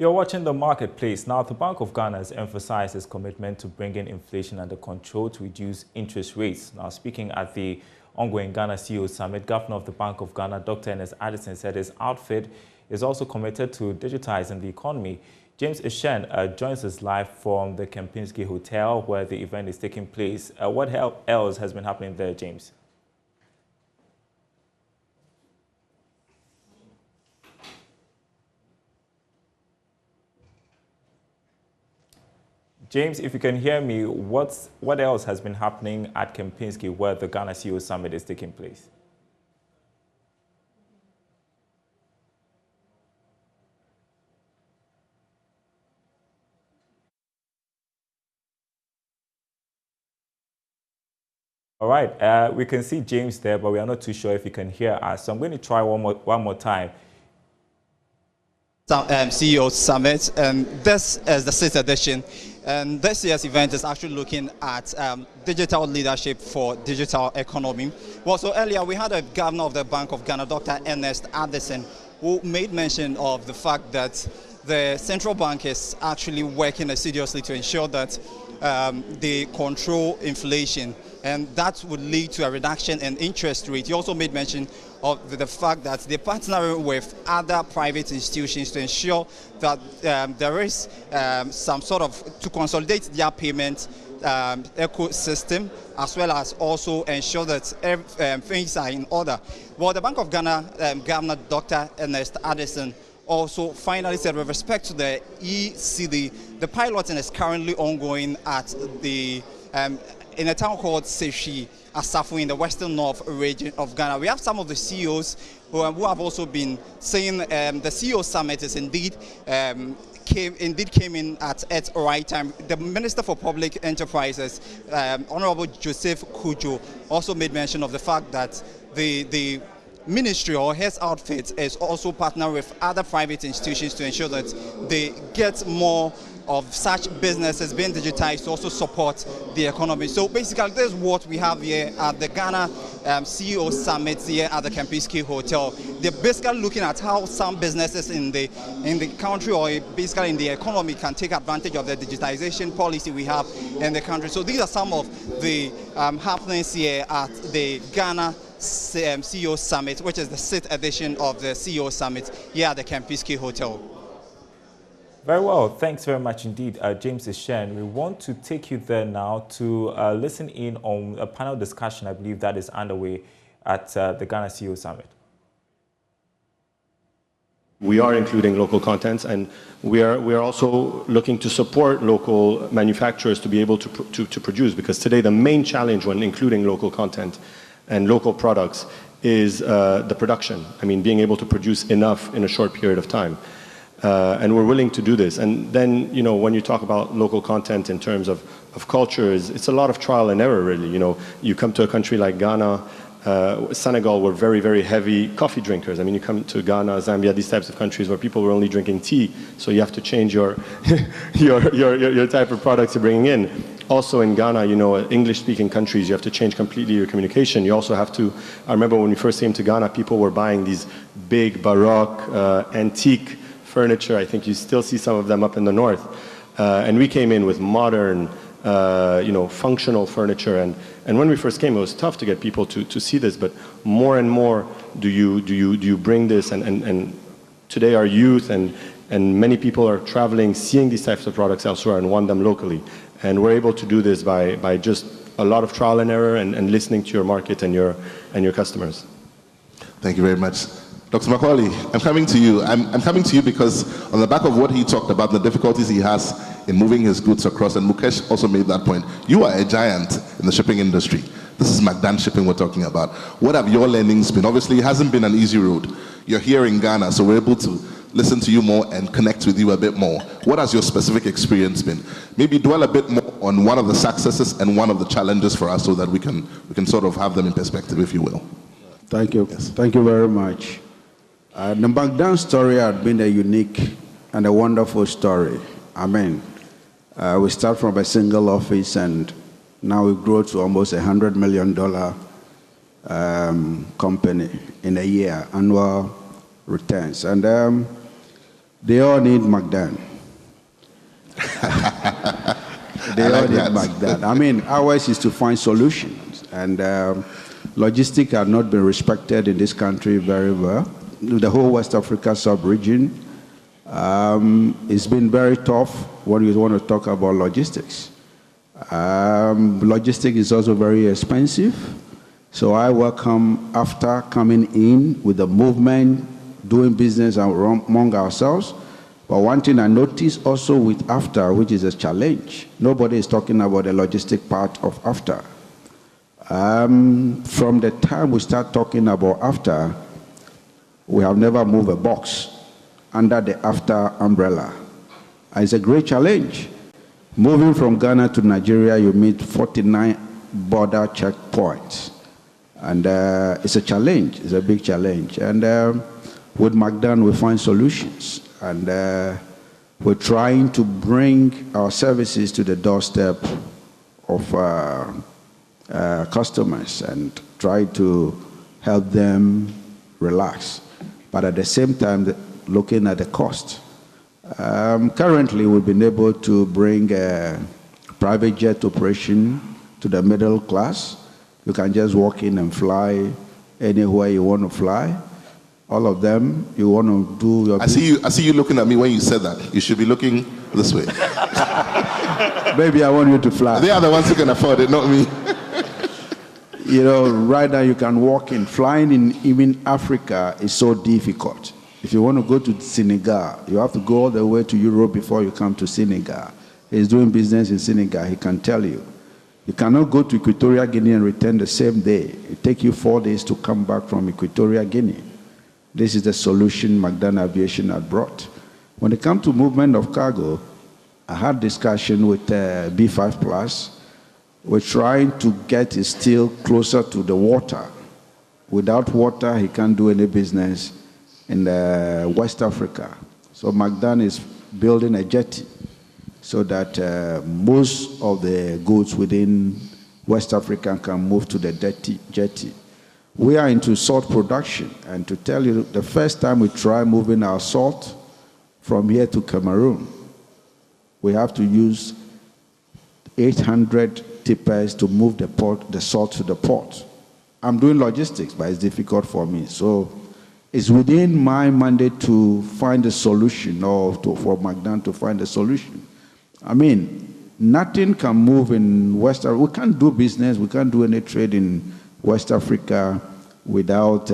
You're watching The Marketplace. Now, the Bank of Ghana has emphasized its commitment to bringing inflation under control to reduce interest rates. Now, speaking at the ongoing Ghana CEO Summit, Governor of the Bank of Ghana, Dr. Ernest Addison, said his outfit is also committed to digitizing the economy. James Ishen joins us live from the Kempinski Hotel, where the event is taking place. What else has been happening there, James? James, if you can hear me, what else has been happening at Kempinski, where the Ghana CEO Summit is taking place? All right, we can see James there, but we are not too sure if he can hear us. So I'm going to try one more time. CEO Summit, and this is the 6th edition. And this year's event is actually looking at digital leadership for digital economy. Well, so earlier we had a governor of the Bank of Ghana, Dr. Ernest Addison, who made mention of the fact that the central bank is actually working assiduously to ensure that they control inflation, and that would lead to a reduction in interest rate. He also made mention of the fact that they're partnering with other private institutions to ensure that there is some sort of, to consolidate their payment ecosystem, as well as also ensure that things are in order. Well, the Bank of Ghana, Governor Dr. Ernest Addison, also finally said with respect to the ECD, the piloting is currently ongoing at the in a town called Seshi, Asafo, in the western north region of Ghana. We have some of the CEOs who have also been saying the CEO Summit is indeed came in at its right time. The Minister for Public Enterprises, Honorable Joseph Kujo, also made mention of the fact that the ministry or his outfit is also partnering with other private institutions to ensure that they get more of such businesses being digitized to also support the economy. So basically, this is what we have here at the Ghana CEO Summit here at the Kempinski Hotel. They're basically looking at how some businesses in the country, or basically in the economy, can take advantage of the digitization policy we have in the country. So these are some of the happenings here at the Ghana CEO Summit, which is the 6th edition of the CEO Summit here at the Kempinski Hotel. Very well. Thanks very much indeed, James Ishen. We want to take you there now to listen in on a panel discussion, I believe, that is underway at the Ghana CEO Summit. We are including local contents, and we are also looking to support local manufacturers to be able to produce, because today the main challenge when including local content and local products is the production. I mean, being able to produce enough in a short period of time. And we're willing to do this. And then, you know, when you talk about local content in terms of cultures, it's a lot of trial and error, really. You know, you come to a country like Ghana, Senegal were very, very heavy coffee drinkers. I mean, you come to Ghana, Zambia, these types of countries where people were only drinking tea, so you have to change your your type of products you're bringing in. Also in Ghana, you know, English-speaking countries, you have to change completely your communication. You also have to, I remember when we first came to Ghana, people were buying these big Baroque, antique furniture. I think you still see some of them up in the north. And we came in with modern, you know, functional furniture. And when we first came, it was tough to get people to see this, but more and more do you bring this, and today our youth and many people are traveling, seeing these types of products elsewhere and want them locally. And we're able to do this by just a lot of trial and error and listening to your market and your customers. Thank you very much. Dr. Macaulay, I'm coming to you. I'm coming to you because on the back of what he talked about, the difficulties he has in moving his goods across, and Mukesh also made that point. You are a giant in the shipping industry. This is McDonalds shipping we're talking about. What have your learnings been? Obviously, it hasn't been an easy road. You're here in Ghana, so we're able to listen to you more and connect with you a bit more. What has your specific experience been? Maybe dwell a bit more on one of the successes and one of the challenges for us so that we can sort of have them in perspective, if you will. Thank you. Yes. Thank you very much. The McDonald's story had been a unique and a wonderful story. I mean, we start from a single office, and now we grow to almost $100 million company in a year, annual returns. And They all need McDonald's. They all need McDonald's. I mean, ours is to find solutions. And logistics have not been respected in this country very well. The whole West Africa sub-region, it's been very tough when you want to talk about logistics. Logistics is also very expensive. So I welcome after coming in with the movement, doing business among ourselves. But one thing I noticed also with AFTA, which is a challenge, nobody is talking about the logistic part of AFTA. From the time we start talking about AFTA, we have never moved a box under the AFTA umbrella. And it's a great challenge. Moving from Ghana to Nigeria, you meet 49 border checkpoints. And it's a challenge, it's a big challenge. And with McDonald's, we find solutions. And we're trying to bring our services to the doorstep of customers and try to help them relax. But at the same time, looking at the cost. Currently, we've been able to bring a private jet operation to the middle class. You can just walk in and fly anywhere you want to fly. All of them, you want to do your... I see you looking at me when you said that. You should be looking this way. Maybe I want you to fly. They are the ones who can afford it, not me. You know, right now you can walk in. Flying in even Africa is so difficult. If you want to go to Senegal, you have to go all the way to Europe before you come to Senegal. He's doing business in Senegal, he can tell you. You cannot go to Equatorial Guinea and return the same day. It takes you 4 days to come back from Equatorial Guinea. This is the solution McDonalds Aviation had brought. When it comes to movement of cargo, I had discussion with B5 Plus. We're trying to get his steel closer to the water. Without water, he can't do any business in West Africa. So McDonald's is building a jetty so that most of the goods within West Africa can move to the jetty. We are into salt production, and to tell you, the first time we try moving our salt from here to Cameroon, we have to use 800 tippers to move the salt to the port. I'm doing logistics, but it's difficult for me. So it's within my mandate to find a solution, or for McDonald's to find a solution. I mean, nothing can move in West Africa. We can't do business, we can't do any trade in West Africa without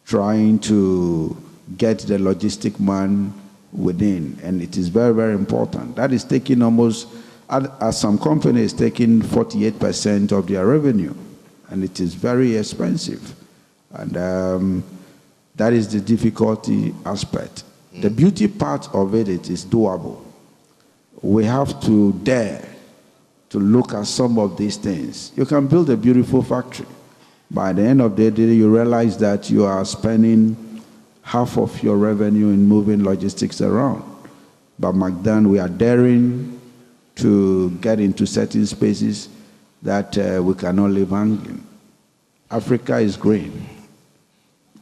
trying to get the logistic man within. And it is very, very important. That is taking almost, as some companies, taking 48% of their revenue. And it is very expensive. And that is the difficulty aspect. The beauty part of it is doable. We have to dare to look at some of these things. You can build a beautiful factory. By the end of the day, you realize that you are spending half of your revenue in moving logistics around. But McDonald's, we are daring to get into certain spaces that we cannot live hanging. Africa is green.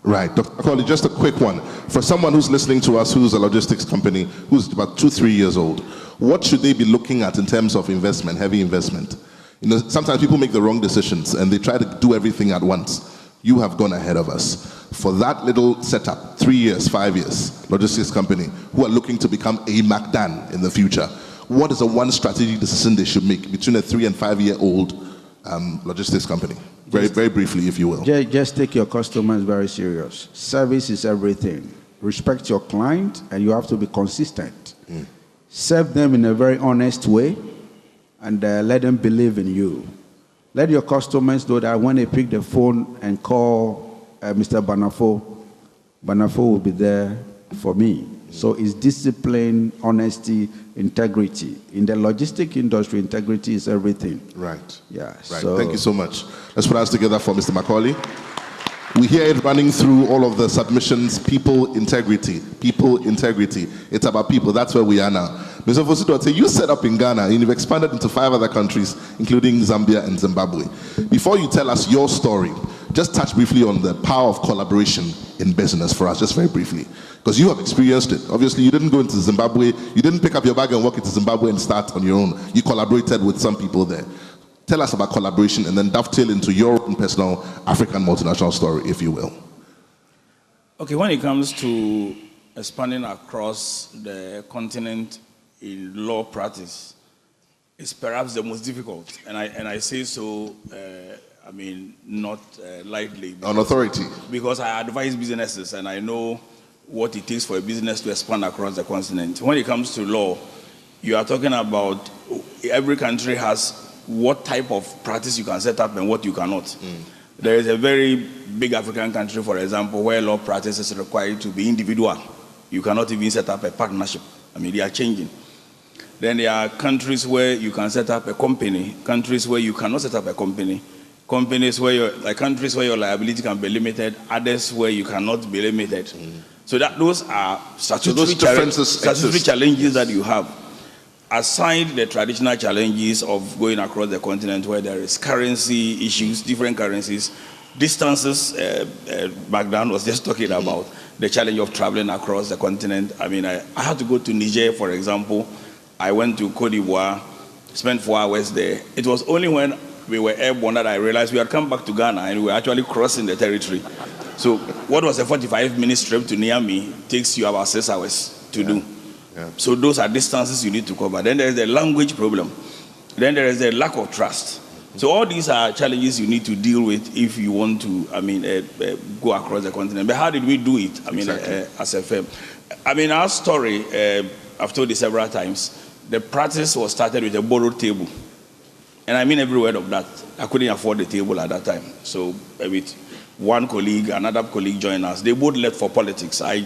Right. Dr. Macaulay, just a quick one. For someone who's listening to us who's a logistics company, who's about 2-3 years old, what should they be looking at in terms of investment, heavy investment? You know, sometimes people make the wrong decisions and they try to do everything at once. You have gone ahead of us. For that little setup, 3 years, 5 years, logistics company, who are looking to become a McDonald's in the future, what is the one strategic decision they should make between a 3- and 5-year-old logistics company? Very briefly, if you will. Just take your customers very serious. Service is everything. Respect your client, and you have to be consistent. Serve them in a very honest way, and let them believe in you. Let your customers know that when they pick the phone and call Mr. Banafo will be there for me. So it's discipline, honesty, integrity. In the logistic industry, integrity is everything. Right. Yeah. Right. So, thank you so much. Let's put us together for Mr. Macaulay. We hear it running through all of the submissions, people integrity. People integrity. It's about people. That's where we are now. Mr. Fosito, you set up in Ghana and you've expanded into 5 other countries, including Zambia and Zimbabwe. Before you tell us your story, just touch briefly on the power of collaboration in business for us, just very briefly. Because you have experienced it. Obviously, you didn't go into Zimbabwe, you didn't pick up your bag and walk into Zimbabwe and start on your own. You collaborated with some people there. Tell us about collaboration and then dovetail into your own personal African multinational story, if you will. Okay, when it comes to expanding across the continent in law practice, it's perhaps the most difficult. And I say so, not lightly. On authority. Because I advise businesses and I know what it takes for a business to expand across the continent. When it comes to law, you are talking about every country has what type of practice you can set up and what you cannot. There is a very big African country, for example, where law practice is required to be individual. You cannot even set up a partnership. They are changing. Then there are countries where you can set up a company, countries where you cannot set up a company, countries where your liability can be limited, others where you cannot be limited. So those are statutory challenges that you have. Aside the traditional challenges of going across the continent where there is currency issues, different currencies, distances, McDonalds was just talking about the challenge of traveling across the continent. I had to go to Niger, for example. I went to Cote d'Ivoire, spent 4 hours there. It was only when we were airborne that I realized we had come back to Ghana and we were actually crossing the territory. So what was a 45-minute trip to Niamey takes you about 6 hours to do. So those are distances you need to cover. Then there is the language problem. Then there is the lack of trust. So all these are challenges you need to deal with if you want to, go across the continent. But how did we do it? As a firm. Our story, I've told it several times. The practice was started with a borrowed table. And I mean every word of that. I couldn't afford the table at that time. So with one colleague, another colleague joined us. They both left for politics. I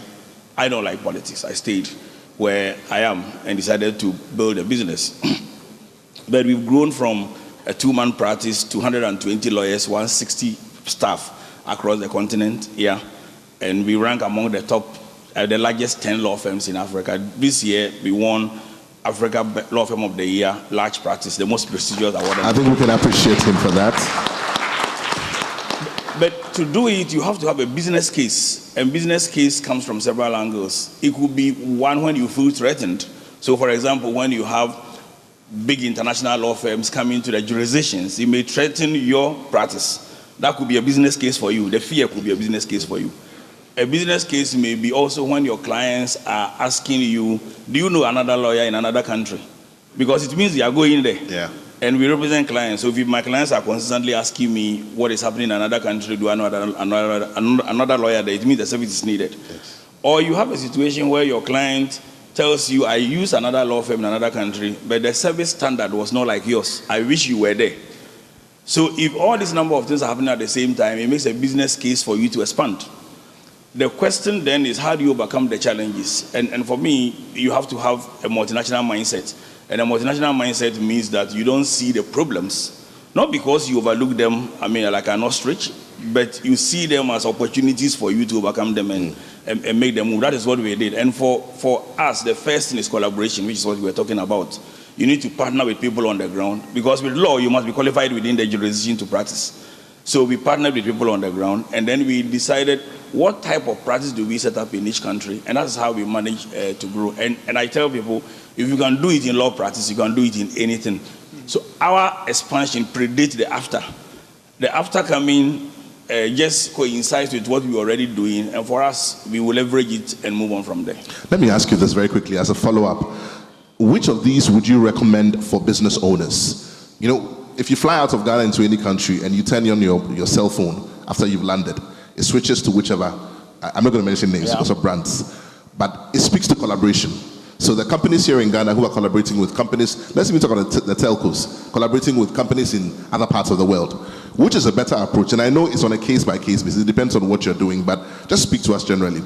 don't like politics. I stayed where I am and decided to build a business. But we've grown from a 2-man practice to 120 lawyers, 160 staff across the continent here. And we rank among the top, the largest 10 law firms in Africa. This year, we won Africa Law Firm of the Year, large practice, the most prestigious award. I think we can appreciate him for that. But to do it, you have to have a business case. And business case comes from several angles. It could be one when you feel threatened. So, for example, when you have big international law firms coming to the jurisdictions, it may threaten your practice. That could be a business case for you. The fear could be a business case for you. A business case may be also when your clients are asking you, do you know another lawyer in another country? Because it means they are going there. Yeah. And we represent clients. So if my clients are consistently asking me what is happening in another country, do I know another lawyer there? It means the service is needed. Yes. Or you have a situation where your client tells you, I use another law firm in another country, but the service standard was not like yours. I wish you were there. So if all this number of things are happening at the same time, it makes a business case for you to expand. The question then is, how do you overcome the challenges? And for me, you have to have a multinational mindset. And a multinational mindset means that you don't see the problems, not because you overlook them, like an ostrich, but you see them as opportunities for you to overcome them and make them move. That is what we did. And for us, the first thing is collaboration, which is what we were talking about. You need to partner with people on the ground, because with law, you must be qualified within the jurisdiction to practice. So we partnered with people on the ground, and then we decided what type of practice do we set up in each country, and that's how we manage to grow. And I tell people, if you can do it in law practice, you can do it in anything. So our expansion predates the after. The after coming just coincides with what we're already doing, and for us, we will leverage it and move on from there. Let me ask you this very quickly as a follow-up. Which of these would you recommend for business owners? If you fly out of Ghana into any country and you turn on your cell phone after you've landed, it switches to whichever, I'm not going to mention names because of brands, but it speaks to collaboration. So the companies here in Ghana who are collaborating with companies, let's even talk about the telcos, collaborating with companies in other parts of the world. Which is a better approach? And I know it's on a case-by-case basis. It depends on what you're doing, but just speak to us generally.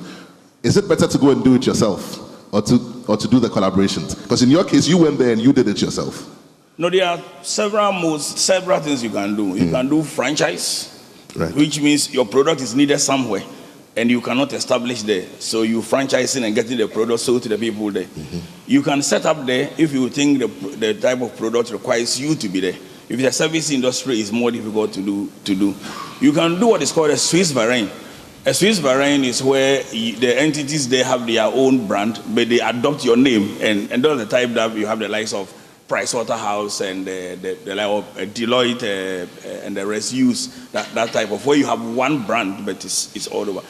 Is it better to go and do it yourself or to do the collaborations? Because in your case, you went there and you did it yourself. No, there are several things you can do. You can do franchise, right, which means your product is needed somewhere and you cannot establish there. So you franchising and getting the product sold to the people there. You can set up there if you think the type of product requires you to be there. If it's a service industry, it's more difficult to do. You can do what is called a Swiss variant. A Swiss variant is where the entities, they have their own brand, but they adopt your name. And those are the type that you have the likes of Pricewaterhouse and the like of Deloitte and the rest use that type of, where you have one brand, but it's all over.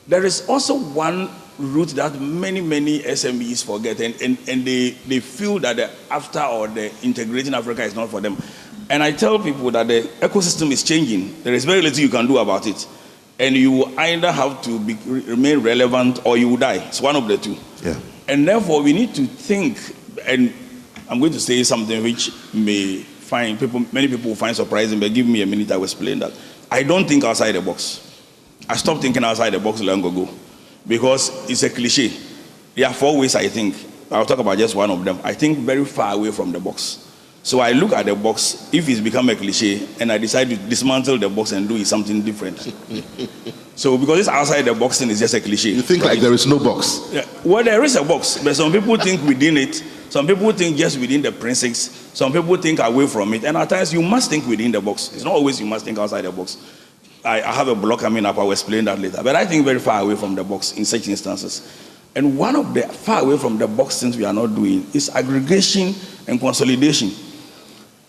There is also one route that many SMEs forget, and they feel that the AFTA or the integrating Africa is not for them. And I tell people that the ecosystem is changing. There is very little you can do about it. And you either have to remain relevant or you will die. It's one of the two. Yeah. And therefore, we need to think, and I'm going to say something which many people will find surprising, but give me a minute, I will explain that. I don't think outside the box. I stopped thinking outside the box long ago because it's a cliche. There are 4 ways I think. I'll talk about just one of them. I think very far away from the box. So I look at the box, if it's become a cliche, and I decide to dismantle the box and do it something different. So because it's outside the box thing is just a cliche. You think like there is no box? Yeah. Well, there is a box, but some people think within it. Some people think just within the precincts. Some people think away from it. And at times you must think within the box. It's not always you must think outside the box. I have a blog coming up, I will explain that later. But I think very far away from the box in such instances. And one of the far away from the box things we are not doing is aggregation and consolidation.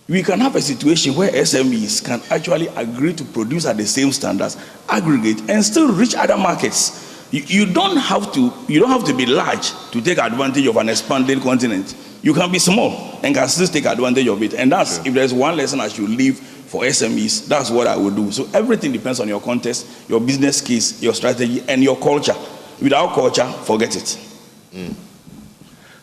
We can have a situation where SMEs can actually agree to produce at the same standards, aggregate, and still reach other markets. You don't have to be large to take advantage of an expanding continent. You can be small and can still take advantage of it. And that's, if there's one lesson I should leave for SMEs, that's what I would do. So everything depends on your context, your business case, your strategy, and your culture. Without culture, forget it.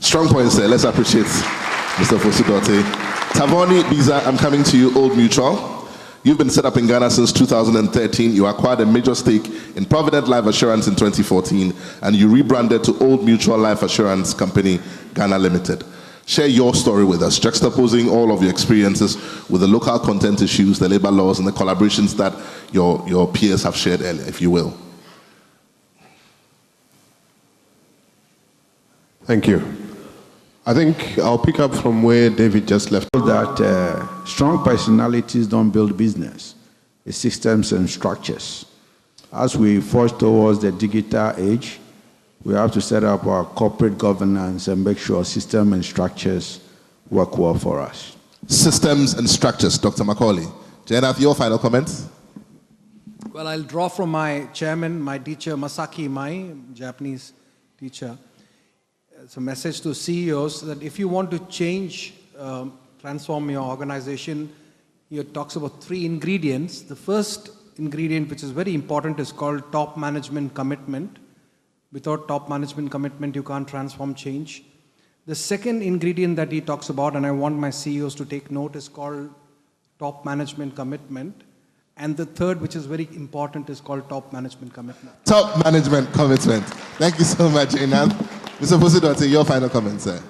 Strong points there. Let's appreciate Mr. Fosudote. Tavoni Biza, I'm coming to you, Old Mutual. You've been set up in Ghana since 2013. You acquired a major stake in Provident Life Assurance in 2014, and you rebranded to Old Mutual Life Assurance Company, Ghana Limited. Share your story with us, juxtaposing all of your experiences with the local content issues, the labor laws, and the collaborations that your peers have shared earlier, if you will. Thank you. I think I'll pick up from where David just left. That strong personalities don't build business. It's systems and structures. As we forge towards the digital age, we have to set up our corporate governance and make sure systems and structures work well for us. Systems and structures, Dr. Macaulay. Jainath, your final comments? Well, I'll draw from my chairman, my teacher, Masaki Mai, Japanese teacher. It's a message to CEOs that if you want to change, transform your organization, he talks about 3 ingredients. The first ingredient, which is very important, is called top management commitment. Without top management commitment, you can't transform change. The second ingredient that he talks about, and I want my CEOs to take note, is called top management commitment. And the third, which is very important, is called top management commitment. Top management commitment. Thank you so much, Inan. Mr. Fosudote, your final comments, sir.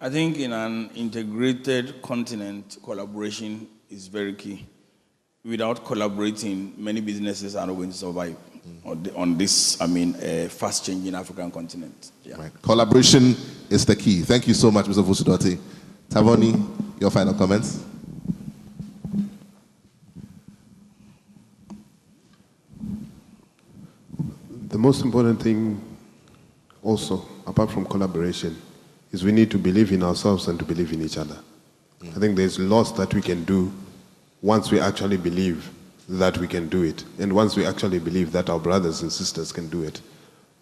I think in an integrated continent, collaboration is very key. Without collaborating, many businesses are not going to survive on this, fast-changing African continent. Yeah. Right. Collaboration is the key. Thank you so much, Mr. Fosudote. Tavoni, your final comments? The most important thing also, apart from collaboration, is we need to believe in ourselves and to believe in each other. I think there's lots that we can do once we actually believe that we can do it. And once we actually believe that our brothers and sisters can do it,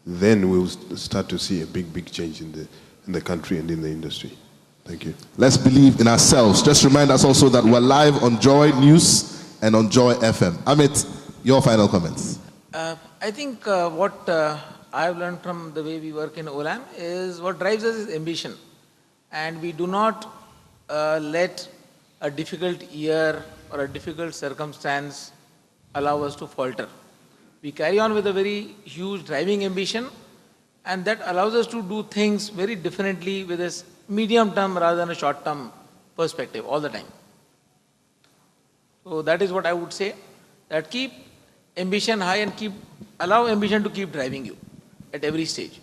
then we'll start to see a big change in the country and in the industry. Thank you. Let's believe in ourselves. Just remind us also that we're live on JoyNews and on Joy FM. Amit, your final comments. I think what I've learned from the way we work in OLAM is what drives us is ambition. And we do not let a difficult year or a difficult circumstance allow us to falter. We carry on with a very huge driving ambition, and that allows us to do things very differently with a medium term rather than a short term perspective all the time. So that is what I would say, that keep ambition high and allow ambition to keep driving you at every stage.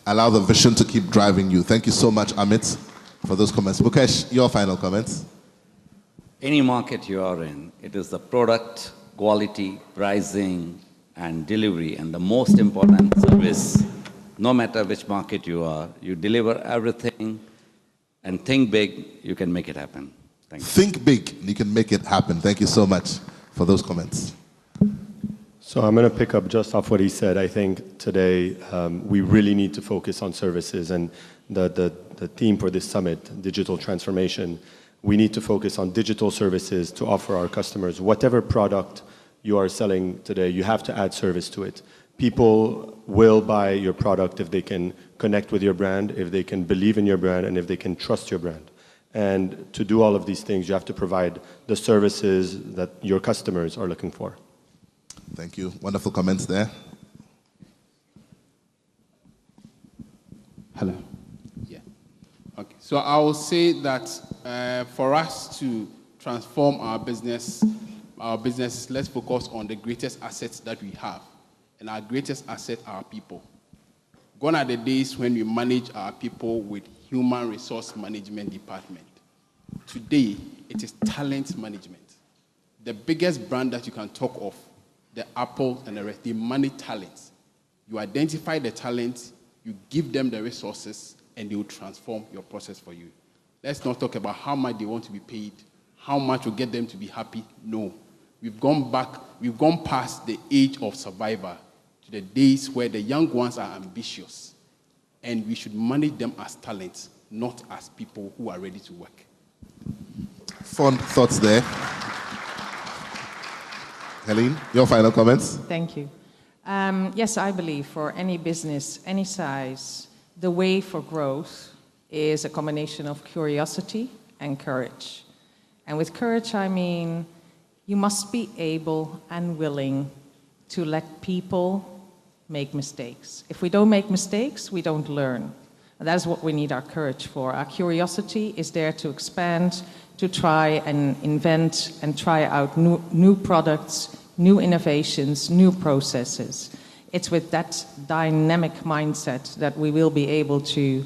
Allow the vision to keep driving you. Thank you so much, Amit, for those comments. Mukesh, your final comments. any market you are in, it is the product, quality, pricing, and delivery, and the most important, service. No matter which market you are, you deliver everything and think big, you can make it happen. Thank you. Think big, you can make it happen. Thank you so much for those comments. So I'm going to pick up just off what he said. I think today we really need to focus on services, and the theme for this summit, digital transformation. We need to focus on digital services to offer our customers whatever product you are selling today. You have to add service to it. People will buy your product if they can connect with your brand, if they can believe in your brand, and if they can trust your brand. And to do all of these things, you have to provide the services that your customers are looking for. Thank you. Wonderful comments there. Hello. Yeah. Okay. So I will say that for us to transform our businesses, let's focus on the greatest assets that we have. And our greatest asset are people. Gone are the days when we manage our people with human resource management department. Today, it is talent management. The biggest brand that you can talk of, the Apple and the rest, they manage talents. You identify the talent, you give them the resources, and they will transform your process for you. Let's not talk about how much they want to be paid, how much will get them to be happy. No. We've gone past the age of survivor to the days where the young ones are ambitious. And we should manage them as talents, not as people who are ready to work. Fun thoughts there. Helene, your final comments? Thank you. Yes, I believe for any business, any size, the way for growth is a combination of curiosity and courage. And with courage, I mean you must be able and willing to let people make mistakes. If we don't make mistakes, we don't learn. And that is what we need our courage for. Our curiosity is there to expand, to try and invent and try out new products, new innovations, new processes. It's with that dynamic mindset that we will be able to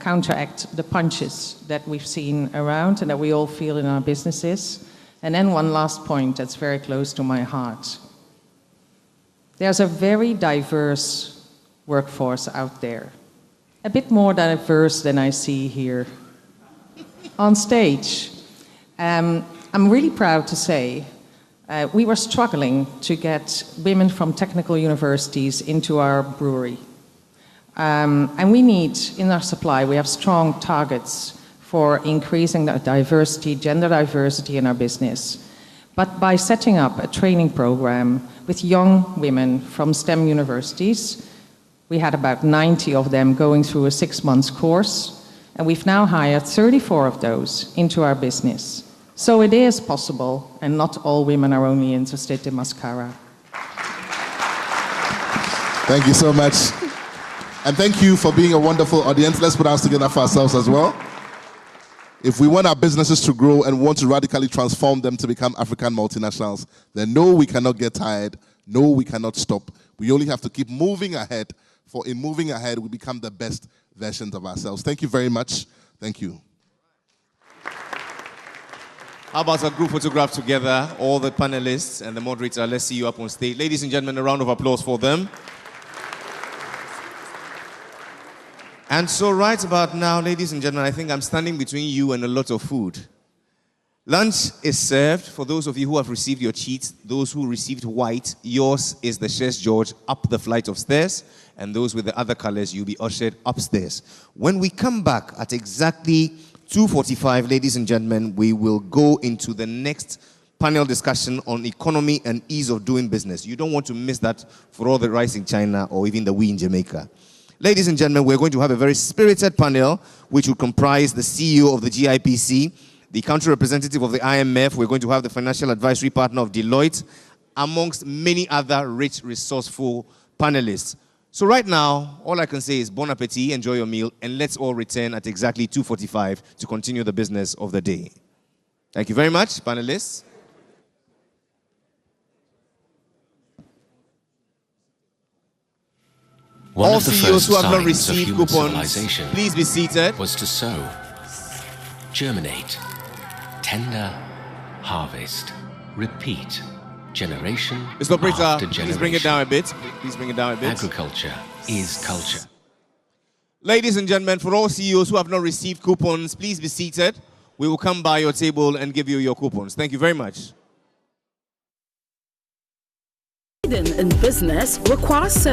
counteract the punches that we've seen around and that we all feel in our businesses. And then one last point that's very close to my heart. There's a very diverse workforce out there. A bit more diverse than I see here on stage. I'm really proud to say we were struggling to get women from technical universities into our brewery. And we need, in our supply, we have strong targets for increasing the diversity, gender diversity in our business. But by setting up a training program with young women from STEM universities, we had about 90 of them going through a 6-month course, and we've now hired 34 of those into our business. So it is possible, and not all women are only interested in mascara. Thank you so much. And thank you for being a wonderful audience. Let's put our hands together for ourselves as well. If we want our businesses to grow and want to radically transform them to become African multinationals, then no, we cannot get tired. No, we cannot stop. We only have to keep moving ahead. For in moving ahead, we become the best versions of ourselves. Thank you very much. Thank you. How about a group photograph together, all the panelists and the moderator? Let's see you up on stage. Ladies and gentlemen, a round of applause for them. And so right about now, ladies and gentlemen, I think I'm standing between you and a lot of food. Lunch is served for those of you who have received your cheats. Those who received white, yours is the Chef George up the flight of stairs. And those with the other colors, you'll be ushered upstairs. When we come back at exactly 2:45, ladies and gentlemen, we will go into the next panel discussion on economy and ease of doing business. You don't want to miss that for all the rice in China or even the we in Jamaica. Ladies and gentlemen, we're going to have a very spirited panel which will comprise the CEO of the GIPC, the country representative of the IMF. We're going to have the financial advisory partner of Deloitte, amongst many other rich, resourceful panelists. So right now, all I can say is bon appetit, enjoy your meal, and let's all return at exactly 2:45 to continue the business of the day. Thank you very much, panelists. One All of the CEOs first who have not signs of received human coupons, civilization please be seated. Was to sow, germinate, tender, harvest, repeat, generation Mr. Operator, after generation. please bring it down a bit. Please bring it down a bit. Agriculture is culture. Ladies and gentlemen, for all CEOs who have not received coupons, please be seated. We will come by your table and give you your coupons. Thank you very much. In business requires certain